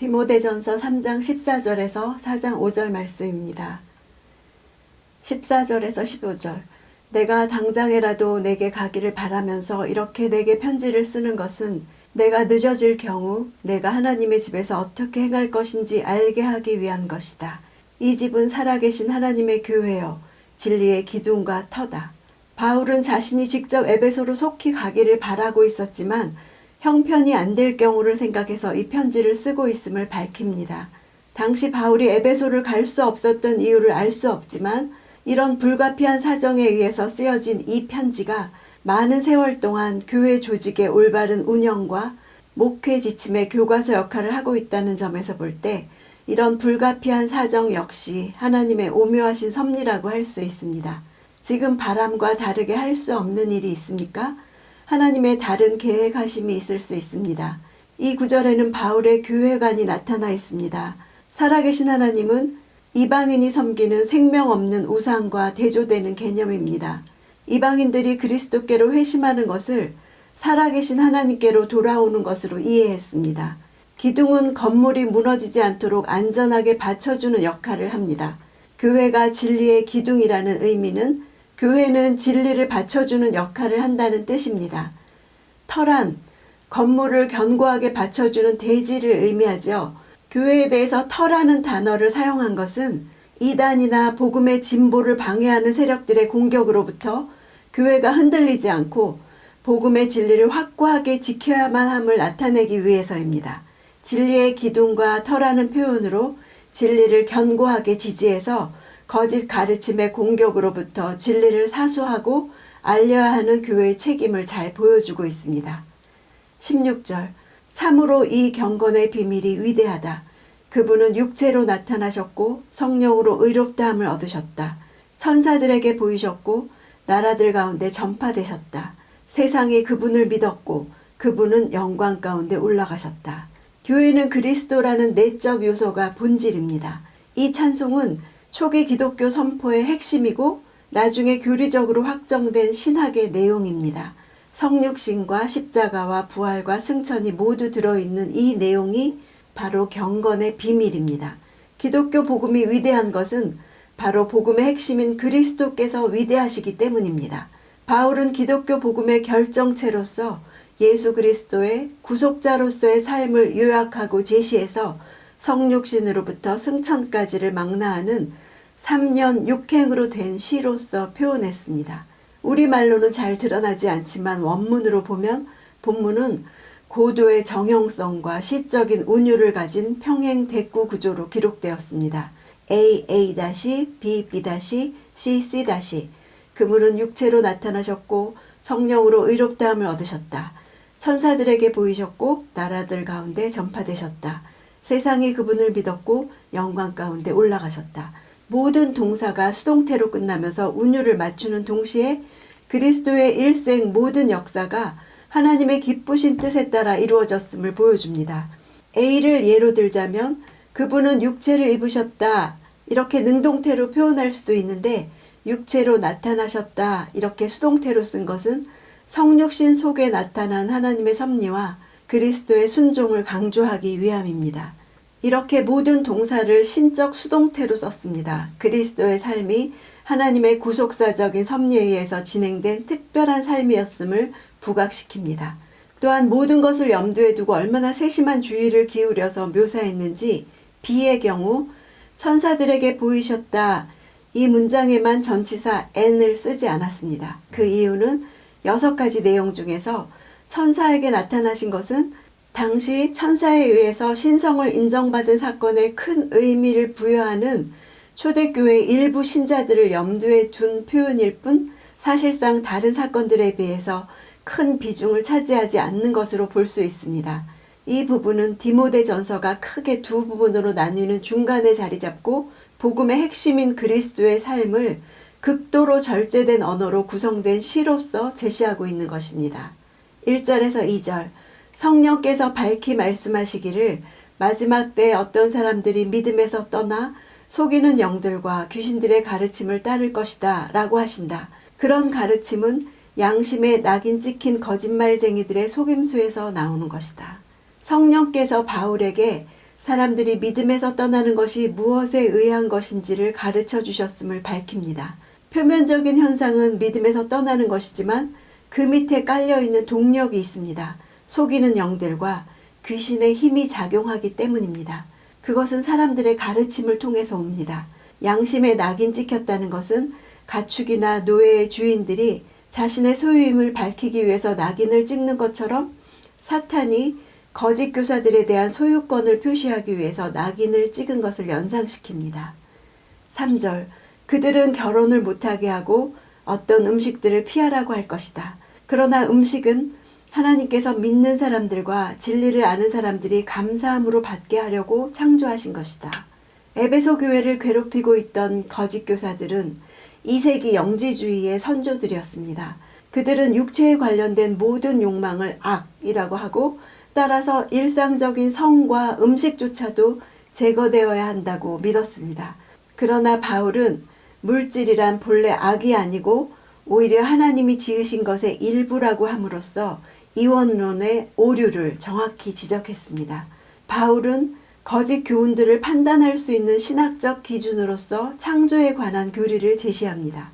디모데전서 3장 14절에서 4장 5절 말씀입니다. 14절에서 15절. 내가 당장에라도 내게 가기를 바라면서 이렇게 내게 편지를 쓰는 것은 내가 늦어질 경우 내가 하나님의 집에서 어떻게 행할 것인지 알게 하기 위한 것이다. 이 집은 살아계신 하나님의 교회요 진리의 기둥과 터다. 바울은 자신이 직접 에베소로 속히 가기를 바라고 있었지만 형편이 안 될 경우를 생각해서 이 편지를 쓰고 있음을 밝힙니다. 당시 바울이 에베소를 갈 수 없었던 이유를 알 수 없지만 이런 불가피한 사정에 의해서 쓰여진 이 편지가 많은 세월 동안 교회 조직의 올바른 운영과 목회 지침의 교과서 역할을 하고 있다는 점에서 볼 때 이런 불가피한 사정 역시 하나님의 오묘하신 섭리라고 할 수 있습니다. 지금 바람과 다르게 할 수 없는 일이 있습니까? 하나님의 다른 계획하심이 있을 수 있습니다. 이 구절에는 바울의 교회관이 나타나 있습니다. 살아계신 하나님은 이방인이 섬기는 생명 없는 우상과 대조되는 개념입니다. 이방인들이 그리스도께로 회심하는 것을 살아계신 하나님께로 돌아오는 것으로 이해했습니다. 기둥은 건물이 무너지지 않도록 안전하게 받쳐주는 역할을 합니다. 교회가 진리의 기둥이라는 의미는 교회는 진리를 받쳐주는 역할을 한다는 뜻입니다. 터란, 건물을 견고하게 받쳐주는 대지를 의미하죠. 교회에 대해서 터라는 단어를 사용한 것은 이단이나 복음의 진보를 방해하는 세력들의 공격으로부터 교회가 흔들리지 않고 복음의 진리를 확고하게 지켜야만 함을 나타내기 위해서입니다. 진리의 기둥과 터라는 표현으로 진리를 견고하게 지지해서 거짓 가르침의 공격으로부터 진리를 사수하고 알려야 하는 교회의 책임을 잘 보여주고 있습니다. 16절. 참으로 이 경건의 비밀이 위대하다. 그분은 육체로 나타나셨고 성령으로 의롭다함을 얻으셨다. 천사들에게 보이셨고 나라들 가운데 전파되셨다. 세상이 그분을 믿었고 그분은 영광 가운데 올라가셨다. 교회는 그리스도라는 내적 요소가 본질입니다. 이 찬송은 초기 기독교 선포의 핵심이고 나중에 교리적으로 확정된 신학의 내용입니다. 성육신과 십자가와 부활과 승천이 모두 들어있는 이 내용이 바로 경건의 비밀입니다. 기독교 복음이 위대한 것은 바로 복음의 핵심인 그리스도께서 위대하시기 때문입니다. 바울은 기독교 복음의 결정체로서 예수 그리스도의 구속자로서의 삶을 요약하고 제시해서 성육신으로부터 승천까지를 망라하는 3년 6행으로 된 시로서 표현했습니다. 우리말로는 잘 드러나지 않지만 원문으로 보면 본문은 고도의 정형성과 시적인 운율을 가진 평행 대구 구조로 기록되었습니다. A, A-, B, B-, C, C-. 그분은 육체로 나타나셨고 성령으로 의롭다함을 얻으셨다. 천사들에게 보이셨고 나라들 가운데 전파되셨다. 세상이 그분을 믿었고 영광 가운데 올라가셨다. 모든 동사가 수동태로 끝나면서 운율을 맞추는 동시에 그리스도의 일생 모든 역사가 하나님의 기쁘신 뜻에 따라 이루어졌음을 보여줍니다. A를 예로 들자면 그분은 육체를 입으셨다 이렇게 능동태로 표현할 수도 있는데 육체로 나타나셨다 이렇게 수동태로 쓴 것은 성육신 속에 나타난 하나님의 섭리와 그리스도의 순종을 강조하기 위함입니다. 이렇게 모든 동사를 신적 수동태로 썼습니다. 그리스도의 삶이 하나님의 구속사적인 섭리에 의해서 진행된 특별한 삶이었음을 부각시킵니다. 또한 모든 것을 염두에 두고 얼마나 세심한 주의를 기울여서 묘사했는지 B의 경우 천사들에게 보이셨다 이 문장에만 전치사 n을 쓰지 않았습니다. 그 이유는 6가지 내용 중에서 천사에게 나타나신 것은 당시 천사에 의해서 신성을 인정받은 사건에 큰 의미를 부여하는 초대교회 일부 신자들을 염두에 둔 표현일 뿐 사실상 다른 사건들에 비해서 큰 비중을 차지하지 않는 것으로 볼 수 있습니다. 이 부분은 디모데전서가 크게 두 부분으로 나뉘는 중간에 자리 잡고 복음의 핵심인 그리스도의 삶을 극도로 절제된 언어로 구성된 시로서 제시하고 있는 것입니다. 1절에서 2절. 성령께서 밝히 말씀하시기를 마지막 때에 어떤 사람들이 믿음에서 떠나 속이는 영들과 귀신들의 가르침을 따를 것이다 라고 하신다. 그런 가르침은 양심에 낙인 찍힌 거짓말쟁이들의 속임수에서 나오는 것이다. 성령께서 바울에게 사람들이 믿음에서 떠나는 것이 무엇에 의한 것인지를 가르쳐 주셨음을 밝힙니다. 표면적인 현상은 믿음에서 떠나는 것이지만 그 밑에 깔려있는 동력이 있습니다. 속이는 영들과 귀신의 힘이 작용하기 때문입니다. 그것은 사람들의 가르침을 통해서 옵니다. 양심에 낙인 찍혔다는 것은 가축이나 노예의 주인들이 자신의 소유임을 밝히기 위해서 낙인을 찍는 것처럼 사탄이 거짓 교사들에 대한 소유권을 표시하기 위해서 낙인을 찍은 것을 연상시킵니다. 3절, 그들은 결혼을 못하게 하고 어떤 음식들을 피하라고 할 것이다. 그러나 음식은 하나님께서 믿는 사람들과 진리를 아는 사람들이 감사함으로 받게 하려고 창조하신 것이다. 에베소 교회를 괴롭히고 있던 거짓 교사들은 2세기 영지주의의 선조들이었습니다. 그들은 육체에 관련된 모든 욕망을 악이라고 하고 따라서 일상적인 성과 음식조차도 제거되어야 한다고 믿었습니다. 그러나 바울은 물질이란 본래 악이 아니고 오히려 하나님이 지으신 것의 일부라고 함으로써 이원론의 오류를 정확히 지적했습니다. 바울은 거짓 교훈들을 판단할 수 있는 신학적 기준으로서 창조에 관한 교리를 제시합니다.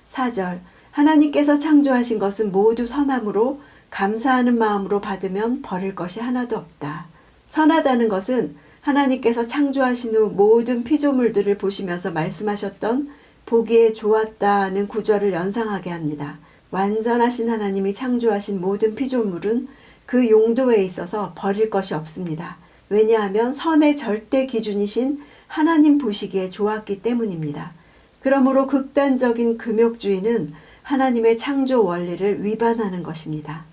4절, 하나님께서 창조하신 것은 모두 선함으로 감사하는 마음으로 받으면 버릴 것이 하나도 없다. 선하다는 것은 하나님께서 창조하신 후 모든 피조물들을 보시면서 말씀하셨던 보기에 좋았다는 구절을 연상하게 합니다. 완전하신 하나님이 창조하신 모든 피조물은 그 용도에 있어서 버릴 것이 없습니다. 왜냐하면 선의 절대 기준이신 하나님 보시기에 좋았기 때문입니다. 그러므로 극단적인 금욕주의는 하나님의 창조 원리를 위반하는 것입니다.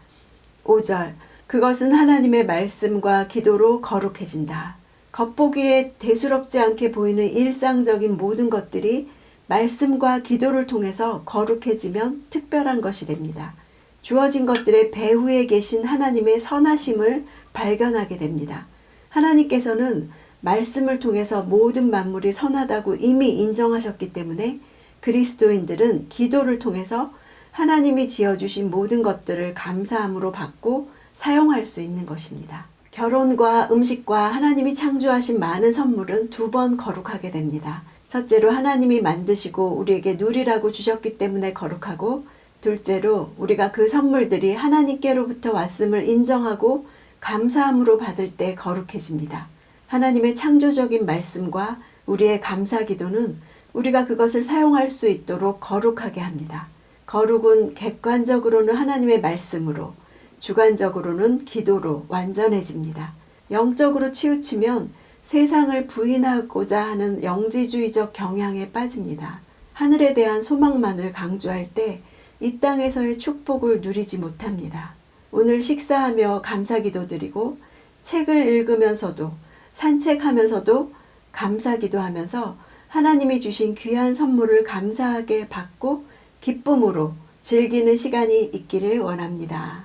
5절, 그것은 하나님의 말씀과 기도로 거룩해진다. 겉보기에 대수롭지 않게 보이는 일상적인 모든 것들이 말씀과 기도를 통해서 거룩해지면 특별한 것이 됩니다. 주어진 것들의 배후에 계신 하나님의 선하심을 발견하게 됩니다. 하나님께서는 말씀을 통해서 모든 만물이 선하다고 이미 인정하셨기 때문에 그리스도인들은 기도를 통해서 하나님이 지어주신 모든 것들을 감사함으로 받고 사용할 수 있는 것입니다. 결혼과 음식과 하나님이 창조하신 많은 선물은 2번 거룩하게 됩니다. 첫째로 하나님이 만드시고 우리에게 누리라고 주셨기 때문에 거룩하고, 둘째로 우리가 그 선물들이 하나님께로부터 왔음을 인정하고 감사함으로 받을 때 거룩해집니다. 하나님의 창조적인 말씀과 우리의 감사 기도는 우리가 그것을 사용할 수 있도록 거룩하게 합니다. 거룩은 객관적으로는 하나님의 말씀으로, 주관적으로는 기도로 완전해집니다. 영적으로 치우치면 세상을 부인하고자 하는 영지주의적 경향에 빠집니다. 하늘에 대한 소망만을 강조할 때 이 땅에서의 축복을 누리지 못합니다. 오늘 식사하며 감사기도 드리고 책을 읽으면서도 산책하면서도 감사기도 하면서 하나님이 주신 귀한 선물을 감사하게 받고 기쁨으로 즐기는 시간이 있기를 원합니다.